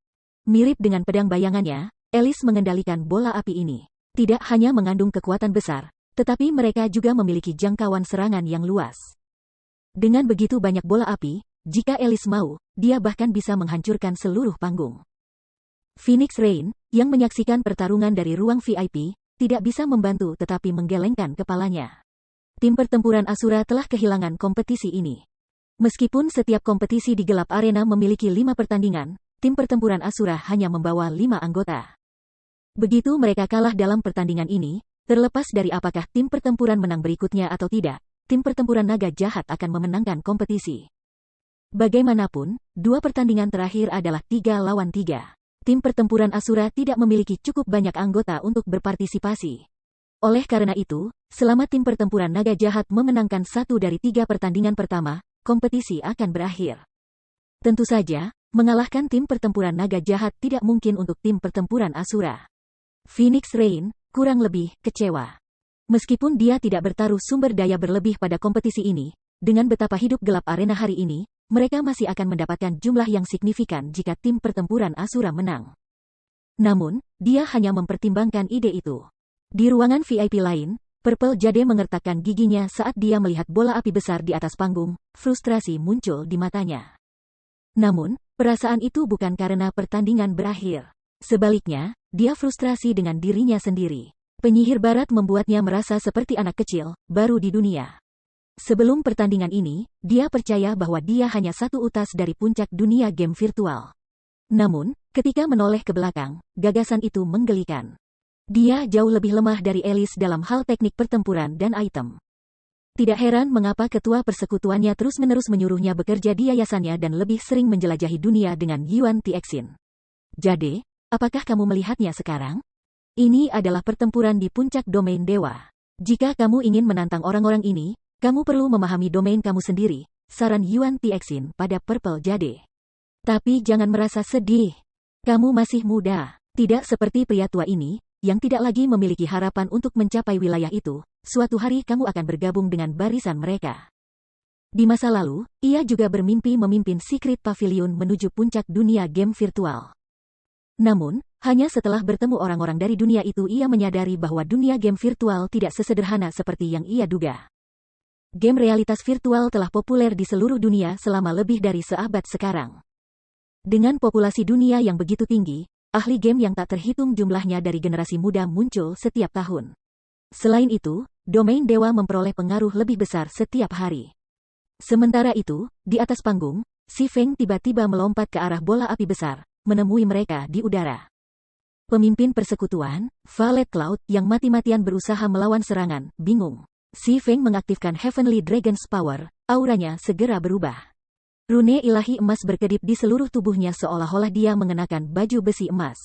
Mirip dengan pedang bayangannya, Alice mengendalikan bola api ini. Tidak hanya mengandung kekuatan besar, tetapi mereka juga memiliki jangkauan serangan yang luas. Dengan begitu banyak bola api, jika Alice mau, dia bahkan bisa menghancurkan seluruh panggung. Phoenix Rain, yang menyaksikan pertarungan dari ruang VIP, tidak bisa membantu tetapi menggelengkan kepalanya. Tim pertempuran Asura telah kehilangan kompetisi ini. Meskipun setiap kompetisi di gelap arena memiliki 5 pertandingan, tim pertempuran Asura hanya membawa 5 anggota. Begitu mereka kalah dalam pertandingan ini, terlepas dari apakah tim pertempuran menang berikutnya atau tidak, tim pertempuran naga jahat akan memenangkan kompetisi. Bagaimanapun, 2 pertandingan terakhir adalah 3 lawan 3. Tim pertempuran Asura tidak memiliki cukup banyak anggota untuk berpartisipasi. Oleh karena itu, selama tim pertempuran naga jahat memenangkan 1 dari 3 pertandingan pertama, kompetisi akan berakhir. Tentu saja, mengalahkan tim pertempuran naga jahat tidak mungkin untuk tim pertempuran Asura. Phoenix Rain, kurang lebih, kecewa. Meskipun dia tidak bertaruh sumber daya berlebih pada kompetisi ini, dengan betapa hidup gelap arena hari ini, mereka masih akan mendapatkan jumlah yang signifikan jika tim pertempuran Asura menang. Namun, dia hanya mempertimbangkan ide itu. Di ruangan VIP lain, Purple Jade mengertakkan giginya saat dia melihat bola api besar di atas panggung, frustrasi muncul di matanya. Namun, perasaan itu bukan karena pertandingan berakhir. Sebaliknya, dia frustrasi dengan dirinya sendiri. Penyihir barat membuatnya merasa seperti anak kecil, baru di dunia. Sebelum pertandingan ini, dia percaya bahwa dia hanya satu utas dari puncak dunia game virtual. Namun, ketika menoleh ke belakang, gagasan itu menggelikan. Dia jauh lebih lemah dari Alice dalam hal teknik pertempuran dan item. Tidak heran mengapa ketua persekutuannya terus-menerus menyuruhnya bekerja di yayasannya dan lebih sering menjelajahi dunia dengan Yuan Tixin. Jade, apakah kamu melihatnya sekarang? Ini adalah pertempuran di puncak domain dewa. Jika kamu ingin menantang orang-orang ini, Kamu perlu memahami domain kamu sendiri, saran Yuan Tixin pada Purple Jade. Tapi jangan merasa sedih. Kamu masih muda. Tidak seperti pria tua ini, yang tidak lagi memiliki harapan untuk mencapai wilayah itu. Suatu hari kamu akan bergabung dengan barisan mereka. Di masa lalu, ia juga bermimpi memimpin Secret Pavilion menuju puncak dunia game virtual. Namun, hanya setelah bertemu orang-orang dari dunia itu ia menyadari bahwa dunia game virtual tidak sesederhana seperti yang ia duga. Game realitas virtual telah populer di seluruh dunia selama lebih dari seabad sekarang. Dengan populasi dunia yang begitu tinggi, ahli game yang tak terhitung jumlahnya dari generasi muda muncul setiap tahun. Selain itu, domain dewa memperoleh pengaruh lebih besar setiap hari. Sementara itu, di atas panggung, Si Feng tiba-tiba melompat ke arah bola api besar, menemui mereka di udara. Pemimpin persekutuan, Violet Cloud, yang mati-matian berusaha melawan serangan, bingung. Si Feng mengaktifkan Heavenly Dragon's Power, auranya segera berubah. Rune ilahi emas berkedip di seluruh tubuhnya seolah-olah dia mengenakan baju besi emas.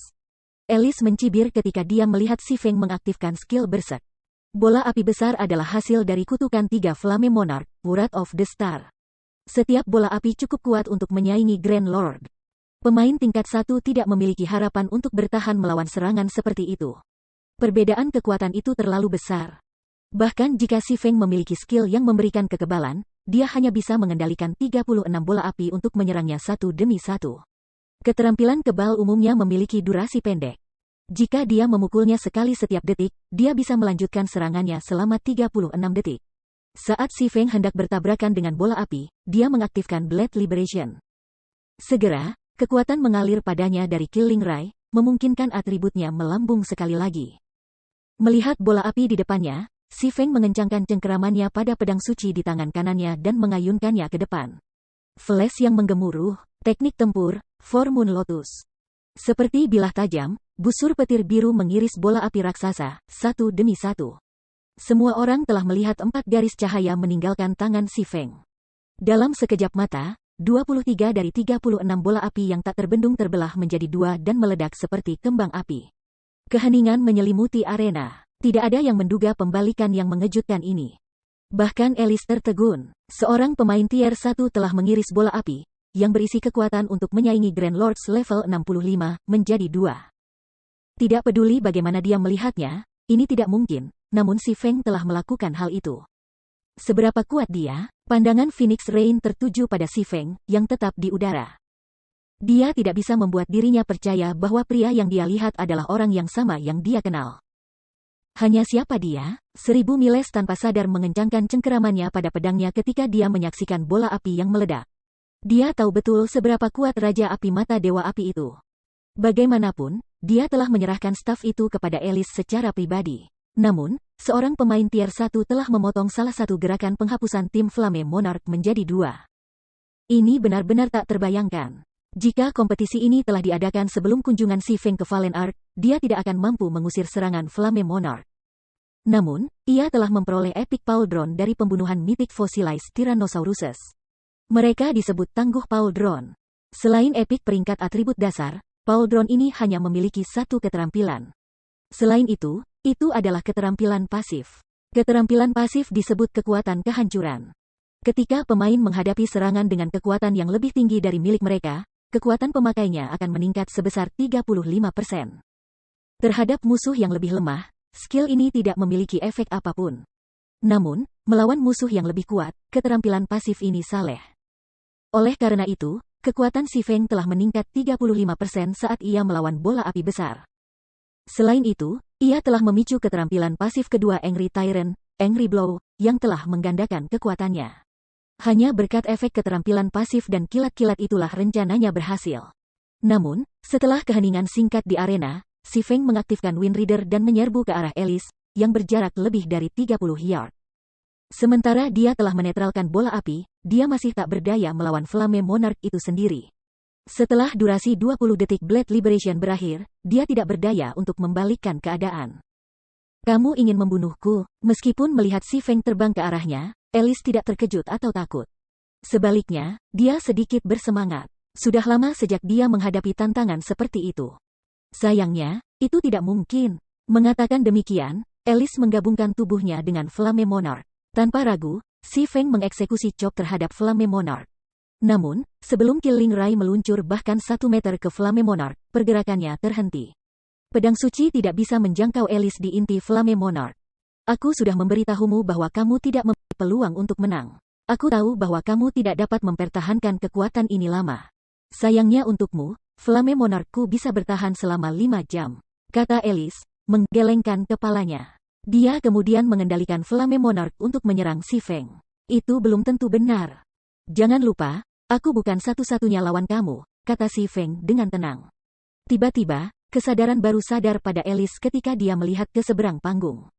Alice mencibir ketika dia melihat Si Feng mengaktifkan skill Berserk. Bola api besar adalah hasil dari kutukan 3 Flame Monarch, Wrath of the Star. Setiap bola api cukup kuat untuk menyaingi Grand Lord. Pemain tingkat 1 tidak memiliki harapan untuk bertahan melawan serangan seperti itu. Perbedaan kekuatan itu terlalu besar. Bahkan jika Si Feng memiliki skill yang memberikan kekebalan, dia hanya bisa mengendalikan 36 bola api untuk menyerangnya satu demi satu. Keterampilan kebal umumnya memiliki durasi pendek. Jika dia memukulnya sekali setiap detik, dia bisa melanjutkan serangannya selama 36 detik. Saat Si Feng hendak bertabrakan dengan bola api, dia mengaktifkan Blade Liberation. Segera, kekuatan mengalir padanya dari Killing Ray, memungkinkan atributnya melambung sekali lagi. Melihat bola api di depannya, Si Feng mengencangkan cengkeramannya pada pedang suci di tangan kanannya dan mengayunkannya ke depan. Flash yang menggemuruh, teknik tempur, Four Moon Lotus. Seperti bilah tajam, busur petir biru mengiris bola api raksasa, satu demi satu. Semua orang telah melihat 4 garis cahaya meninggalkan tangan Si Feng. Dalam sekejap mata, 23 dari 36 bola api yang tak terbendung terbelah menjadi 2 dan meledak seperti kembang api. Keheningan menyelimuti arena. Tidak ada yang menduga pembalikan yang mengejutkan ini. Bahkan Alice tertegun. Seorang pemain tier 1 telah mengiris bola api, yang berisi kekuatan untuk menyaingi Grand Lords level 65, menjadi 2. Tidak peduli bagaimana dia melihatnya, ini tidak mungkin, namun Si Feng telah melakukan hal itu. Seberapa kuat dia? Pandangan Phoenix Rain tertuju pada Si Feng, yang tetap di udara. Dia tidak bisa membuat dirinya percaya bahwa pria yang dia lihat adalah orang yang sama yang dia kenal. Hanya siapa dia? 1000 Miles tanpa sadar mengencangkan cengkeramannya pada pedangnya ketika dia menyaksikan bola api yang meledak. Dia tahu betul seberapa kuat Raja Api Mata Dewa Api itu. Bagaimanapun, dia telah menyerahkan staf itu kepada Alice secara pribadi. Namun, seorang pemain tier 1 telah memotong salah satu gerakan penghapusan tim Flame Monarch menjadi 2. Ini benar-benar tak terbayangkan. Jika kompetisi ini telah diadakan sebelum kunjungan Si Feng ke Valen Ark, dia tidak akan mampu mengusir serangan Flame Monarch. Namun, ia telah memperoleh Epic Pauldron dari pembunuhan mitik Fossilized Tyrannosauruses. Mereka disebut tangguh Pauldron. Selain Epic peringkat atribut dasar, Pauldron ini hanya memiliki satu keterampilan. Selain itu adalah keterampilan pasif. Keterampilan pasif disebut kekuatan kehancuran. Ketika pemain menghadapi serangan dengan kekuatan yang lebih tinggi dari milik mereka, kekuatan pemakainya akan meningkat sebesar 35%. Terhadap musuh yang lebih lemah, skill ini tidak memiliki efek apapun. Namun, melawan musuh yang lebih kuat, keterampilan pasif ini saleh. Oleh karena itu, kekuatan Si Feng telah meningkat 35% saat ia melawan bola api besar. Selain itu, ia telah memicu keterampilan pasif kedua Angry Tyrant, Angry Blow, yang telah menggandakan kekuatannya. Hanya berkat efek keterampilan pasif dan kilat-kilat itulah rencananya berhasil. Namun, setelah keheningan singkat di arena, Si Feng mengaktifkan Wind Reader dan menyerbu ke arah Alice, yang berjarak lebih dari 30 yard. Sementara dia telah menetralkan bola api, dia masih tak berdaya melawan Flame Monarch itu sendiri. Setelah durasi 20 detik Blade Liberation berakhir, dia tidak berdaya untuk membalikkan keadaan. Kamu ingin membunuhku? Meskipun melihat Si Feng terbang ke arahnya, Alice tidak terkejut atau takut. Sebaliknya, dia sedikit bersemangat. Sudah lama sejak dia menghadapi tantangan seperti itu. Sayangnya, itu tidak mungkin. Mengatakan demikian, Alice menggabungkan tubuhnya dengan Flame Monarch. Tanpa ragu, Si Feng mengeksekusi chop terhadap Flame Monarch. Namun, sebelum Killing Ray meluncur bahkan 1 meter ke Flame Monarch, pergerakannya terhenti. Pedang suci tidak bisa menjangkau Alice di inti Flame Monarch. Aku sudah memberitahumu bahwa kamu tidak memiliki peluang untuk menang. Aku tahu bahwa kamu tidak dapat mempertahankan kekuatan ini lama. Sayangnya untukmu, Flame Monarchku bisa bertahan selama 5 jam, kata Alice, menggelengkan kepalanya. Dia kemudian mengendalikan Flame Monarch untuk menyerang si Feng. Itu belum tentu benar. Jangan lupa, aku bukan satu-satunya lawan kamu, kata si Feng dengan tenang. Tiba-tiba, kesadaran baru sadar pada Alice ketika dia melihat ke seberang panggung.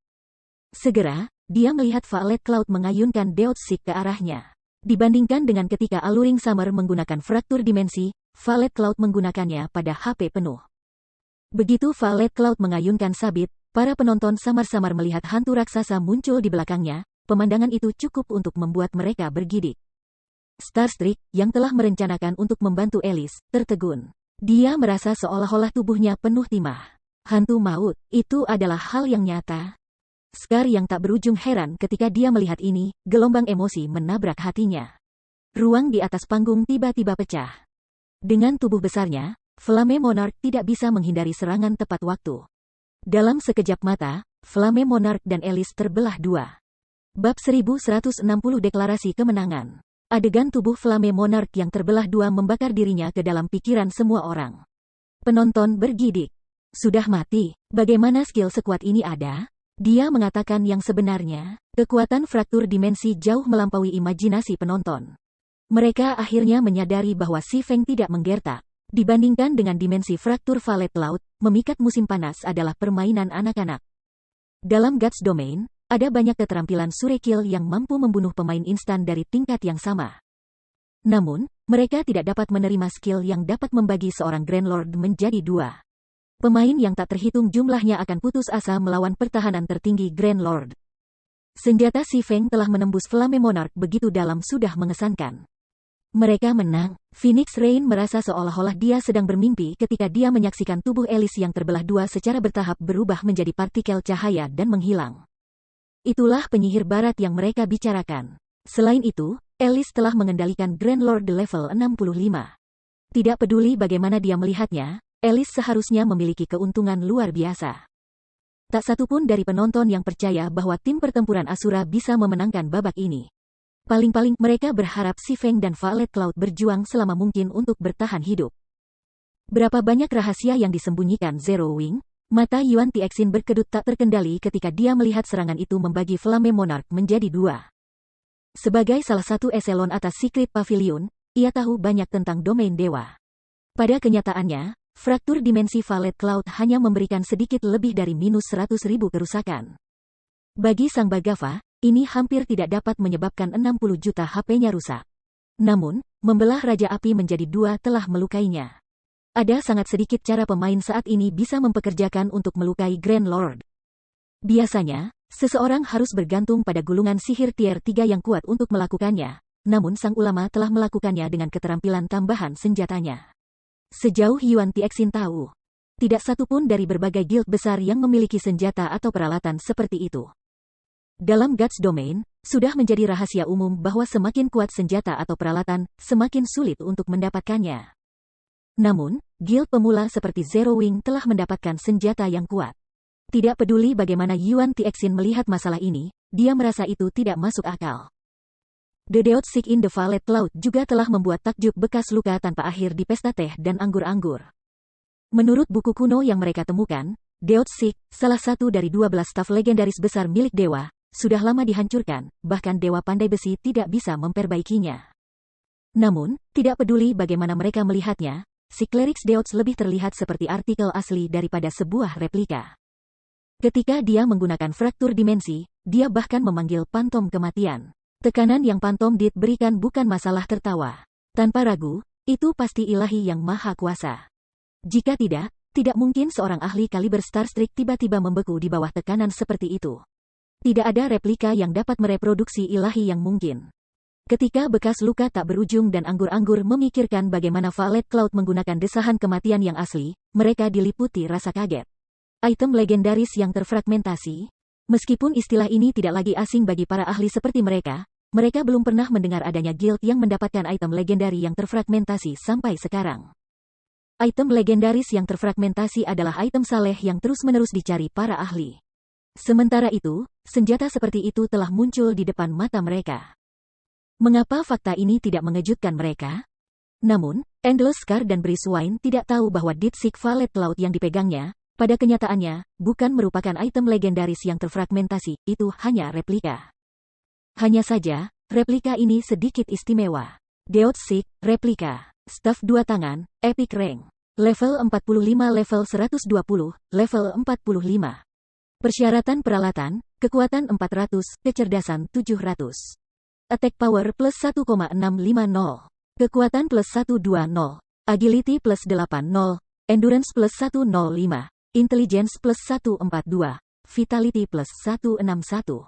Segera, dia melihat Violet Cloud mengayunkan Deotsik ke arahnya. Dibandingkan dengan ketika Alluring Summer menggunakan fraktur dimensi, Violet Cloud menggunakannya pada HP penuh. Begitu Violet Cloud mengayunkan sabit, para penonton samar-samar melihat hantu raksasa muncul di belakangnya. Pemandangan itu cukup untuk membuat mereka bergidik. Starstreak, yang telah merencanakan untuk membantu Alice, tertegun. Dia merasa seolah-olah tubuhnya penuh timah. Hantu maut, itu adalah hal yang nyata. Scar yang tak berujung heran ketika dia melihat ini, gelombang emosi menabrak hatinya. Ruang di atas panggung tiba-tiba pecah. Dengan tubuh besarnya, Flame Monarch tidak bisa menghindari serangan tepat waktu. Dalam sekejap mata, Flame Monarch dan Alice terbelah dua. Bab 1160 Deklarasi Kemenangan. Adegan tubuh Flame Monarch yang terbelah dua membakar dirinya ke dalam pikiran semua orang. Penonton bergidik. Sudah mati, bagaimana skill sekuat ini ada? Dia mengatakan yang sebenarnya, kekuatan fraktur dimensi jauh melampaui imajinasi penonton. Mereka akhirnya menyadari bahwa si Feng tidak menggertak. Dibandingkan dengan dimensi fraktur Violet Cloud, memikat musim panas adalah permainan anak-anak. Dalam Guts Domain, ada banyak keterampilan Surekill yang mampu membunuh pemain instan dari tingkat yang sama. Namun, mereka tidak dapat menerima skill yang dapat membagi seorang Grand Lord menjadi dua. Pemain yang tak terhitung jumlahnya akan putus asa melawan pertahanan tertinggi Grand Lord. Senjata si Feng telah menembus Flame Monarch begitu dalam sudah mengesankan. Mereka menang. Phoenix Rain merasa seolah-olah dia sedang bermimpi ketika dia menyaksikan tubuh Alice yang terbelah dua secara bertahap berubah menjadi partikel cahaya dan menghilang. Itulah penyihir barat yang mereka bicarakan. Selain itu, Alice telah mengendalikan Grand Lord level 65. Tidak peduli bagaimana dia melihatnya, Alice seharusnya memiliki keuntungan luar biasa. Tak satupun dari penonton yang percaya bahwa tim pertempuran Asura bisa memenangkan babak ini. Paling-paling mereka berharap si Feng dan Violet Cloud berjuang selama mungkin untuk bertahan hidup. Berapa banyak rahasia yang disembunyikan Zero Wing? Mata Yuan Tixin berkedut tak terkendali ketika dia melihat serangan itu membagi Flame Monarch menjadi dua. Sebagai salah satu eselon atas Secret Pavilion, ia tahu banyak tentang domain dewa. Pada kenyataannya, fraktur dimensi Violet Cloud hanya memberikan sedikit lebih dari minus 100.000 kerusakan. Bagi Sang Bhagava, ini hampir tidak dapat menyebabkan 60 juta HP-nya rusak. Namun, membelah Raja Api menjadi dua telah melukainya. Ada sangat sedikit cara pemain saat ini bisa mempekerjakan untuk melukai Grand Lord. Biasanya, seseorang harus bergantung pada gulungan sihir tier 3 yang kuat untuk melakukannya, namun sang ulama telah melakukannya dengan keterampilan tambahan senjatanya. Sejauh Yuan Tixin tahu, tidak satupun dari berbagai guild besar yang memiliki senjata atau peralatan seperti itu. Dalam Guts Domain, sudah menjadi rahasia umum bahwa semakin kuat senjata atau peralatan, semakin sulit untuk mendapatkannya. Namun, guild pemula seperti Zero Wing telah mendapatkan senjata yang kuat. Tidak peduli bagaimana Yuan Tixin melihat masalah ini, dia merasa itu tidak masuk akal. The Deotsik in the Violet Cloud juga telah membuat takjub bekas luka tanpa akhir di pesta teh dan anggur-anggur. Menurut buku kuno yang mereka temukan, Deotsik, salah satu dari 12 staf legendaris besar milik dewa, sudah lama dihancurkan, bahkan Dewa Pandai Besi tidak bisa memperbaikinya. Namun, tidak peduli bagaimana mereka melihatnya, si Clerics Deots lebih terlihat seperti artikel asli daripada sebuah replika. Ketika dia menggunakan fraktur dimensi, dia bahkan memanggil pantom kematian. Tekanan yang pantom dit berikan bukan masalah tertawa. Tanpa ragu, itu pasti ilahi yang maha kuasa. Jika tidak, tidak mungkin seorang ahli kaliber Starstreak tiba-tiba membeku di bawah tekanan seperti itu. Tidak ada replika yang dapat mereproduksi ilahi yang mungkin. Ketika bekas luka tak berujung dan anggur-anggur memikirkan bagaimana Violet Cloud menggunakan desahan kematian yang asli, mereka diliputi rasa kaget. Item legendaris yang terfragmentasi? Meskipun istilah ini tidak lagi asing bagi para ahli seperti mereka, Mereka belum pernah mendengar adanya guild yang mendapatkan item legendari yang terfragmentasi sampai sekarang. Item legendaris yang terfragmentasi adalah item saleh yang terus-menerus dicari para ahli. Sementara itu, senjata seperti itu telah muncul di depan mata mereka. Mengapa fakta ini tidak mengejutkan mereka? Namun, Endless Scar dan Briswine tidak tahu bahwa Ditsik Valet Laut yang dipegangnya, pada kenyataannya, bukan merupakan item legendaris yang terfragmentasi, itu hanya replika. Hanya saja, replika ini sedikit istimewa. Deotsik, replika. Staff 2 tangan, Epic Rank. Level 45 level 120, level 45. Persyaratan peralatan, kekuatan 400, kecerdasan 700. Attack power plus 1,650. Kekuatan plus 120. Agility plus 80. Endurance plus 105. Intelligence plus 142. Vitality plus 161.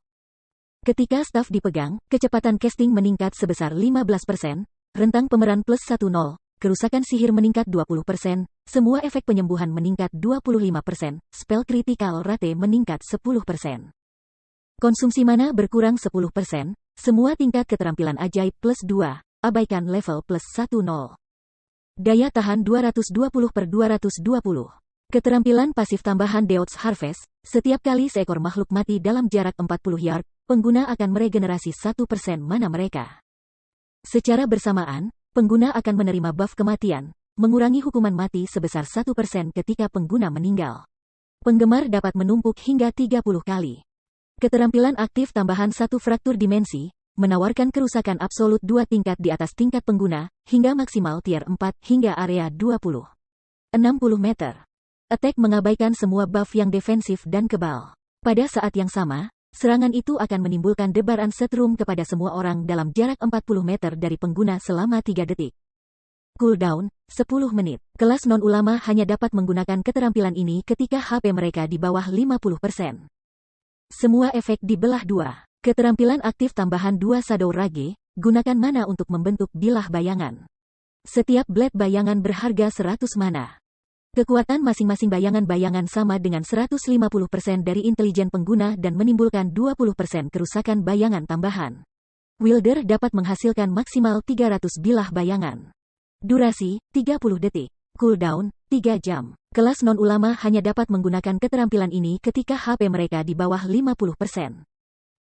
Ketika staff dipegang, kecepatan casting meningkat sebesar 15%, rentang pemeran plus 10, kerusakan sihir meningkat 20%, semua efek penyembuhan meningkat 25%, spell critical rate meningkat 10%. Konsumsi mana berkurang 10%, semua tingkat keterampilan ajaib plus 2, abaikan level plus 10. Daya tahan 220/220. Keterampilan pasif tambahan Deots Harvest, setiap kali seekor makhluk mati dalam jarak 40 yard, pengguna akan meregenerasi 1% mana mereka. Secara bersamaan, pengguna akan menerima buff kematian, mengurangi hukuman mati sebesar 1% ketika pengguna meninggal. Penggemar dapat menumpuk hingga 30 kali. Keterampilan aktif tambahan 1 fraktur dimensi, menawarkan kerusakan absolut 2 tingkat di atas tingkat pengguna, hingga maksimal tier 4 hingga area 60 meter. Attack mengabaikan semua buff yang defensif dan kebal. Pada saat yang sama, serangan itu akan menimbulkan debaran setrum kepada semua orang dalam jarak 40 meter dari pengguna selama 3 detik. Cooldown, 10 menit. Kelas non-ulama hanya dapat menggunakan keterampilan ini ketika HP mereka di bawah 50%. Semua efek dibelah 2. Keterampilan aktif tambahan 2 Shadow Rage, gunakan mana untuk membentuk bilah bayangan. Setiap blade bayangan berharga 100 mana. Kekuatan masing-masing bayangan-bayangan sama dengan 150% dari intelijen pengguna dan menimbulkan 20% kerusakan bayangan tambahan. Wielder dapat menghasilkan maksimal 300 bilah bayangan. Durasi, 30 detik. Cooldown, 3 jam. Kelas non-ulama hanya dapat menggunakan keterampilan ini ketika HP mereka di bawah 50%.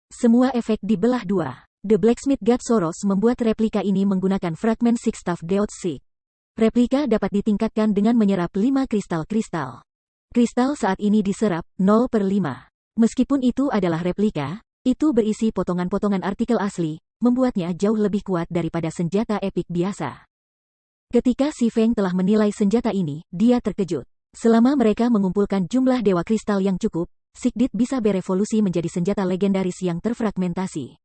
Semua efek dibelah 2. The Blacksmith God Soros membuat replika ini menggunakan fragmen Six Staff Deotsik. Replika dapat ditingkatkan dengan menyerap 5 kristal-kristal. Kristal saat ini diserap 0/5. Meskipun itu adalah replika, itu berisi potongan-potongan artikel asli, membuatnya jauh lebih kuat daripada senjata epik biasa. Ketika Si Feng telah menilai senjata ini, dia terkejut. Selama mereka mengumpulkan jumlah dewa kristal yang cukup, Sigdit bisa berevolusi menjadi senjata legendaris yang terfragmentasi.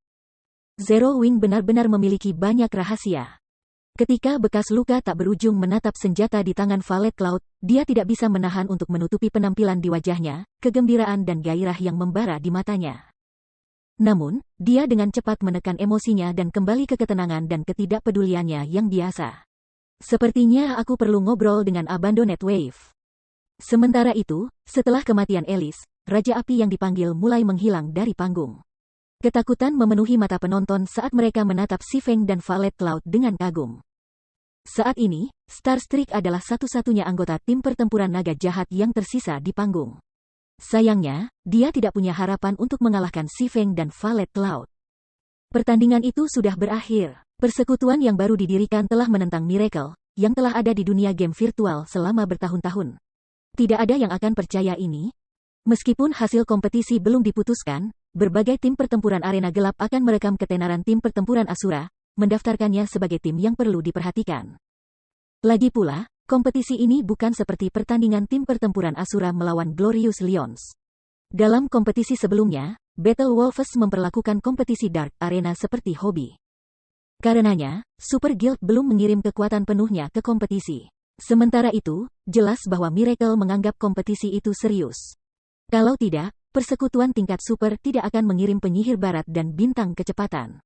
Zero Wing benar-benar memiliki banyak rahasia. Ketika bekas luka tak berujung menatap senjata di tangan Valet Cloud, dia tidak bisa menahan untuk menutupi penampilan di wajahnya, kegembiraan dan gairah yang membara di matanya. Namun, dia dengan cepat menekan emosinya dan kembali ke ketenangan dan ketidakpeduliannya yang biasa. Sepertinya aku perlu ngobrol dengan Abandoned Wave. Sementara itu, setelah kematian Elis, Raja Api yang dipanggil mulai menghilang dari panggung. Ketakutan memenuhi mata penonton saat mereka menatap Si Feng dan Valet Cloud dengan kagum. Saat ini, Starstreak adalah satu-satunya anggota tim pertempuran naga jahat yang tersisa di panggung. Sayangnya, dia tidak punya harapan untuk mengalahkan Si Feng dan Valet Cloud. Pertandingan itu sudah berakhir. Persekutuan yang baru didirikan telah menentang Miracle, yang telah ada di dunia game virtual selama bertahun-tahun. Tidak ada yang akan percaya ini. Meskipun hasil kompetisi belum diputuskan, berbagai tim pertempuran arena gelap akan merekam ketenaran tim pertempuran Asura, mendaftarkannya sebagai tim yang perlu diperhatikan. Lagi pula, kompetisi ini bukan seperti pertandingan tim pertempuran Asura melawan Glorious Lions. Dalam kompetisi sebelumnya, Battle Wolves memperlakukan kompetisi Dark Arena seperti hobi. Karenanya, Super Guild belum mengirim kekuatan penuhnya ke kompetisi. Sementara itu, jelas bahwa Miracle menganggap kompetisi itu serius. Kalau tidak, persekutuan tingkat super tidak akan mengirim penyihir barat dan bintang kecepatan.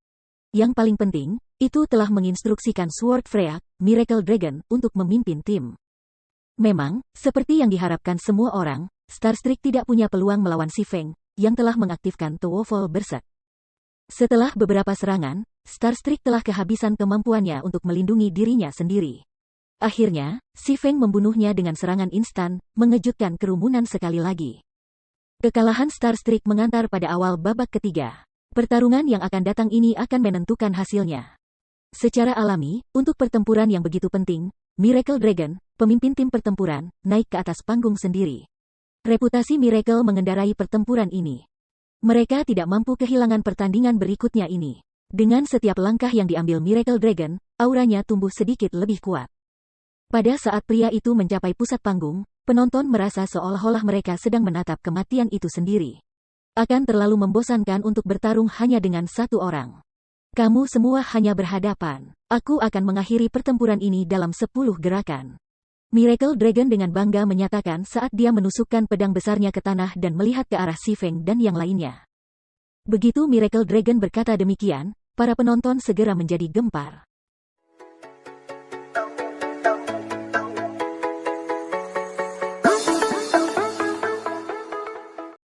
Yang paling penting, itu telah menginstruksikan Sword Freak, Miracle Dragon, untuk memimpin tim. Memang, seperti yang diharapkan semua orang, Starstreak tidak punya peluang melawan Si Feng, yang telah mengaktifkan Towerfall Berserk. Setelah beberapa serangan, Starstreak telah kehabisan kemampuannya untuk melindungi dirinya sendiri. Akhirnya, Si Feng membunuhnya dengan serangan instan, mengejutkan kerumunan sekali lagi. Kekalahan Starstreak mengantar pada awal babak ketiga. Pertarungan yang akan datang ini akan menentukan hasilnya. Secara alami, untuk pertempuran yang begitu penting, Miracle Dragon, pemimpin tim pertempuran, naik ke atas panggung sendiri. Reputasi Miracle mengendarai pertempuran ini. Mereka tidak mampu kehilangan pertandingan berikutnya ini. Dengan setiap langkah yang diambil Miracle Dragon, auranya tumbuh sedikit lebih kuat. Pada saat pria itu mencapai pusat panggung, penonton merasa seolah-olah mereka sedang menatap kematian itu sendiri. Akan terlalu membosankan untuk bertarung hanya dengan satu orang. Kamu semua hanya berhadapan. Aku akan mengakhiri pertempuran ini dalam 10 gerakan. Miracle Dragon dengan bangga menyatakan saat dia menusukkan pedang besarnya ke tanah dan melihat ke arah Si Feng dan yang lainnya. Begitu Miracle Dragon berkata demikian, para penonton segera menjadi gempar.